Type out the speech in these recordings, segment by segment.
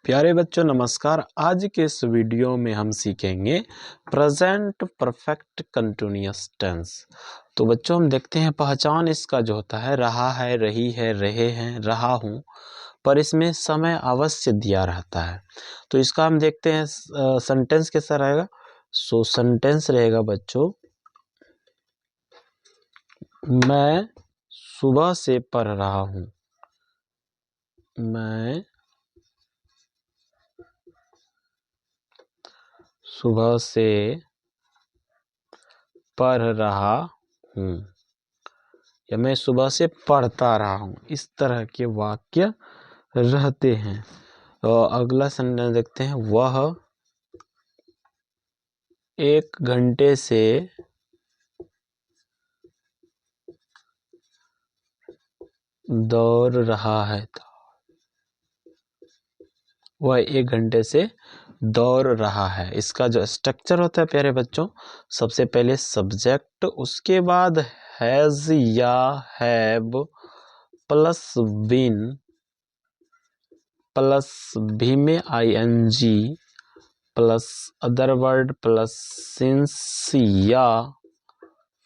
प्यारे बच्चों नमस्कार। आज के इस वीडियो में हम सीखेंगे प्रेजेंट परफेक्ट कंटिन्यूअस टेंस। तो बच्चों हम देखते हैं पहचान इसका जो होता है रहा है, रही है, रहे हैं, रहा हूँ, पर इसमें समय अवश्य दिया रहता है। तो इसका हम देखते हैं सेंटेंस कैसा रहेगा। सेंटेंस रहेगा बच्चों, मैं सुबह से पढ़ रहा हूँ। मैं सुबह से पढ़ रहा हूँ या मैं सुबह से पढ़ता रहा हूँ, इस तरह के वाक्य रहते हैं। और अगला सेंटेंस देखते हैं, वह 1 घंटे से दौड़ रहा है। वह 1 घंटे से दौड़ रहा है। इसका जो स्ट्रक्चर होता है प्यारे बच्चों, सबसे पहले सब्जेक्ट, उसके बाद हैज या हैव प्लस बीन प्लस भी में ing plus other word plus since या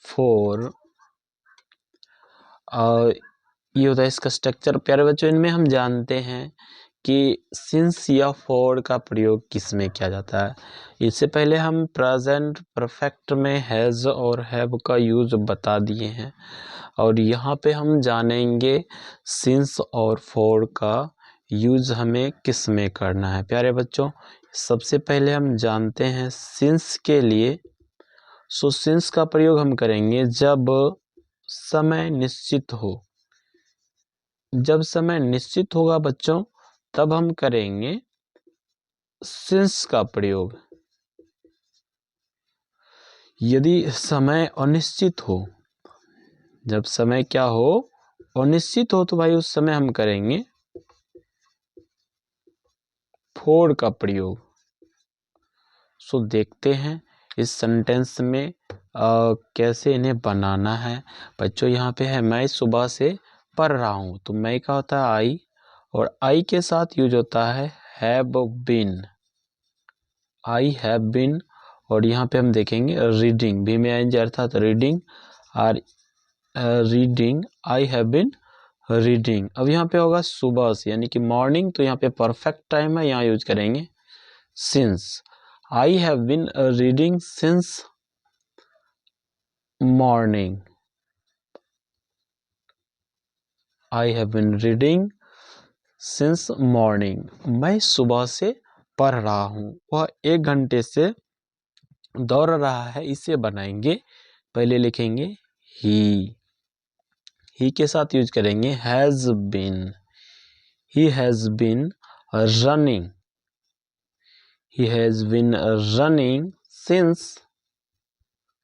फॉर। ये होता है इसका स्ट्रक्चर प्यारे बच्चों। इनमें हम जानते हैं कि सिंस या फॉर का प्रयोग किस में किया जाता है। इससे पहले हम प्रेजेंट परफेक्ट में हैज़ और हैव का यूज बता दिए हैं, और यहाँ पे हम जानेंगे सिंस और फॉर का यूज हमें किस में करना है। प्यारे बच्चों सबसे पहले हम जानते हैं सिंस के लिए। सिंस का प्रयोग हम करेंगे जब समय निश्चित हो। जब समय निश्चित होगा बच्चों तब हम करेंगे सिंस का प्रयोग। यदि समय अनिश्चित हो, जब समय क्या हो, अनिश्चित हो, तो भाई उस समय हम करेंगे फॉर का प्रयोग। सो देखते हैं इस सेंटेंस में कैसे इन्हें बनाना है। बच्चों यहाँ पे है मैं सुबह से पढ़ रहा हूँ, तो मैं का होता है आई, और आई के साथ यूज होता है have been. I have been, और यहाँ पे हम देखेंगे रीडिंग, भी में आएंगे अर्थात रीडिंग, और reading I have been reading. अब यहाँ पे होगा सुबह से यानी कि मॉर्निंग, तो यहाँ पे परफेक्ट टाइम है, यहाँ यूज करेंगे since. I have been reading since morning. I have been reading since morning. मैं सुबह से पढ़ रहा हूँ। वह 1 घंटे से दौड़ रहा है। इसे बनाएंगे, पहले लिखेंगे ही के साथ यूज करेंगे has been. He has been running. He has been running since,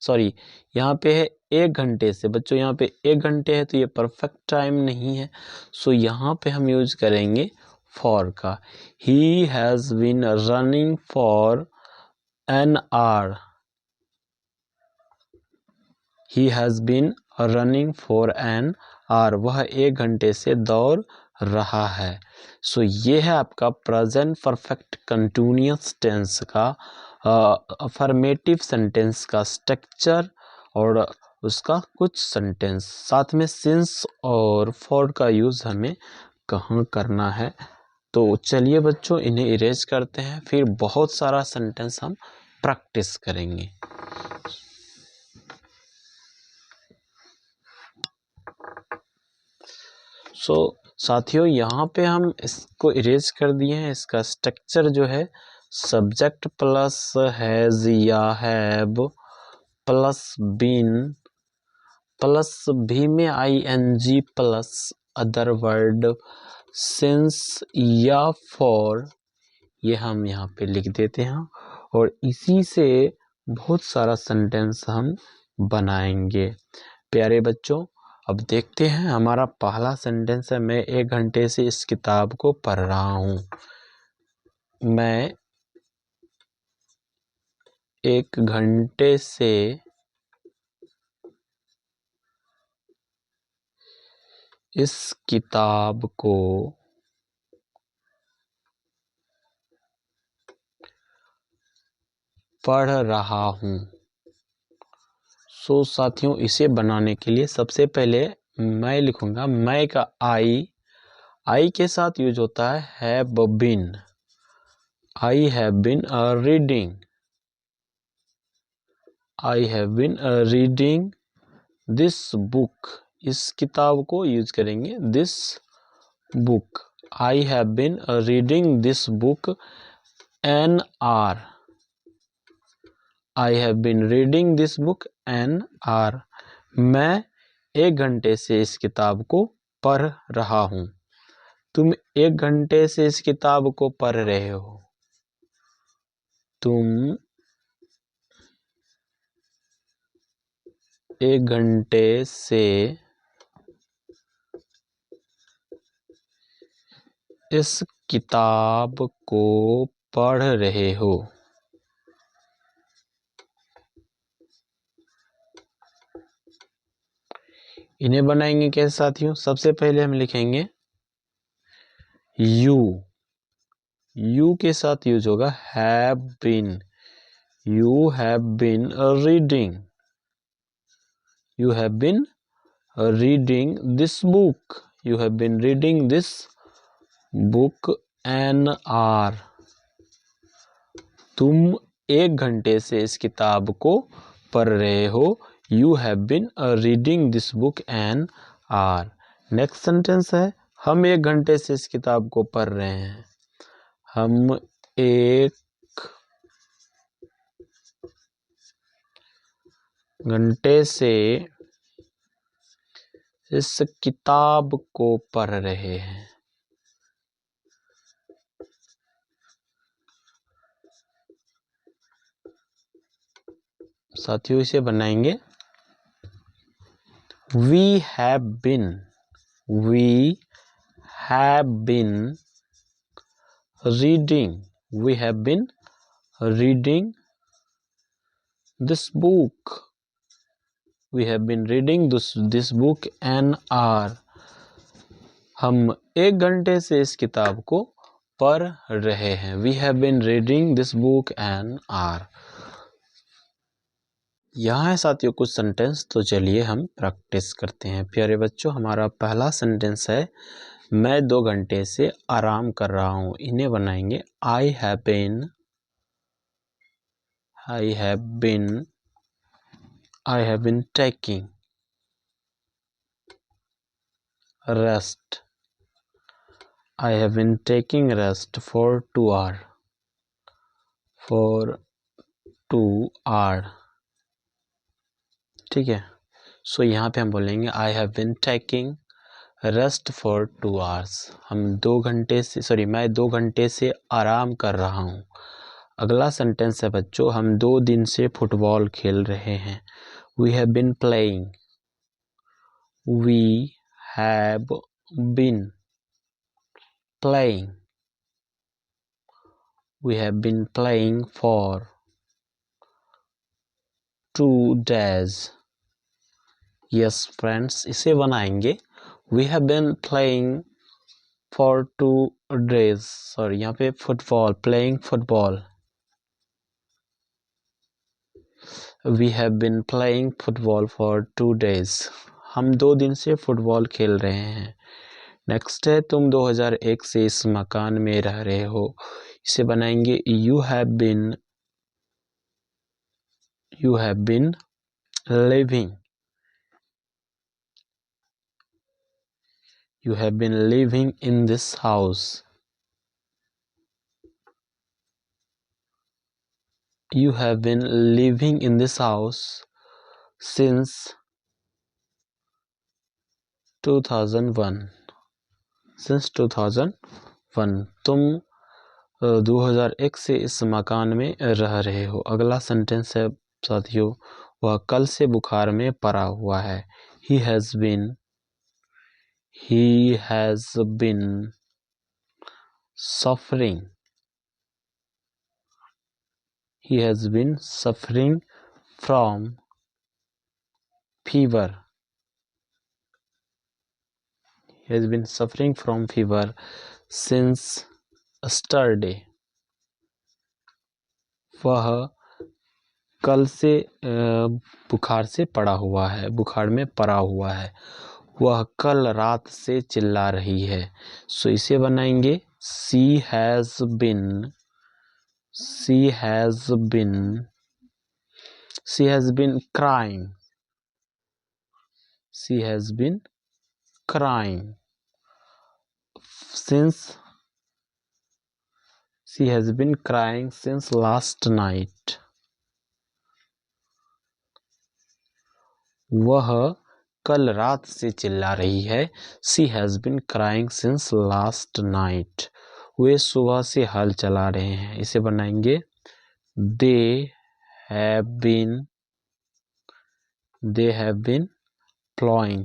sorry यहाँ पे है 1 घंटे से। बच्चों यहाँ पे 1 घंटे है तो ये परफेक्ट टाइम नहीं है, सो यहाँ पे हम यूज करेंगे फॉर का। He has been running for an hour. He has been running for an hour. वह 1 घंटे से दौड़ रहा है। सो ये है आपका प्रेजेंट परफेक्ट कंटिन्यूअस टेंस का अफर्मेटिव सेंटेंस का स्ट्रक्चर और उसका कुछ सेंटेंस। साथ में सिंस और फॉर का यूज हमें कहाँ करना है। तो चलिए बच्चों इन्हें इरेज करते हैं, फिर बहुत सारा सेंटेंस हम प्रैक्टिस करेंगे। साथियों यहाँ पे हम इसको इरेज कर दिए हैं। इसका स्ट्रक्चर जो है सब्जेक्ट प्लस हैज या हैव प्लस बीन प्लस भी में ing plus other word since या फॉर, ये हम यहाँ पे लिख देते हैं, और इसी से बहुत सारा सेंटेंस हम बनाएंगे। प्यारे बच्चों अब देखते हैं हमारा पहला सेंटेंस है, मैं 1 घंटे से इस किताब को पढ़ रहा हूँ। मैं 1 घंटे से इस किताब को पढ़ रहा हूँ। सो साथियों, इसे बनाने के लिए सबसे पहले मैं लिखूंगा। मैं का आई के साथ यूज होता है have been. I have been reading. I have been reading this book. इस किताब को यूज करेंगे this book. I have been reading this book an hour. I have been reading this book an hour. मैं 1 घंटे से इस किताब को पढ़ रहा हूँ। तुम 1 घंटे से इस किताब को पढ़ रहे हो। तुम 1 घंटे से इस किताब को पढ़ रहे हो। इन्हें बनाएंगे कैसे साथियों? सबसे पहले हम लिखेंगे यू के साथ यूज होगा have been. You have been reading. You have been reading this book. You have been reading this book an hour. तुम 1 घंटे से इस किताब को पढ़ रहे हो। You have been reading this book an hour. Next sentence है हम 1 घंटे से इस किताब को पढ़ रहे हैं। हम 1 घंटे से इस किताब को पढ़ रहे हैं। साथियों, इसे बनाएंगे We have been reading this book. We have been reading this book an hour. हम 1 घंटे से इस किताब को पढ़ रहे हैं। We have been reading this book an hour. यहाँ है साथियों कुछ सेंटेंस, तो चलिए हम प्रैक्टिस करते हैं। प्यारे बच्चों, हमारा पहला सेंटेंस है मैं 2 घंटे से आराम कर रहा हूँ। इन्हें बनाएंगे I have been taking rest. I have been taking rest for 2 hours. ठीक है। सो यहाँ पे हम बोलेंगे I have been taking rest for 2 hours. मैं 2 घंटे से आराम कर रहा हूँ। अगला सेंटेंस है बच्चों, हम 2 दिन से फुटबॉल खेल रहे हैं। We have been playing for 2 days. Yes friends, इसे बनाएंगे We have been playing for 2 days. Sorry, यहाँ पे playing football. We have been playing football for 2 days. हम 2 दिन से फुटबॉल खेल रहे हैं। नेक्स्ट है तुम 2001 से इस मकान में रह रहे हो। इसे बनाएंगे You have been living in this house. You have been living in this house since 2001. तुम 2001 से इस मकान में रह रहे हो। अगला सेंटेंस है साथियों, वह कल से बुखार में पड़ा हुआ है। He has been suffering. He has been suffering from fever. He has been suffering from fever since yesterday. वह कल से बुखार से पड़ा हुआ है, बुखार में पड़ा हुआ है। वह कल रात से चिल्ला रही है। सो इसे बनाएंगे she has been crying, she has been crying since last night. वह कल रात से चिल्ला रही है। She has been crying since last night. वे सुबह से हल चला रहे हैं। इसे बनाएंगे They have been plowing.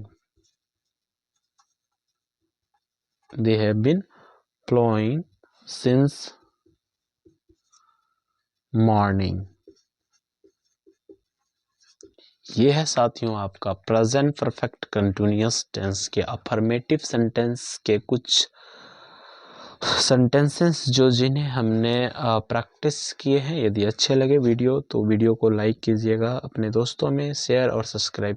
They have been plowing since morning. ये है साथियों आपका प्रेजेंट परफेक्ट कंटिन्यूअस टेंस के अफर्मेटिव सेंटेंस के कुछ सेंटेंसेस जिन्हें हमने प्रैक्टिस किए हैं। यदि अच्छे लगे वीडियो तो वीडियो को लाइक कीजिएगा, अपने दोस्तों में शेयर और सब्सक्राइब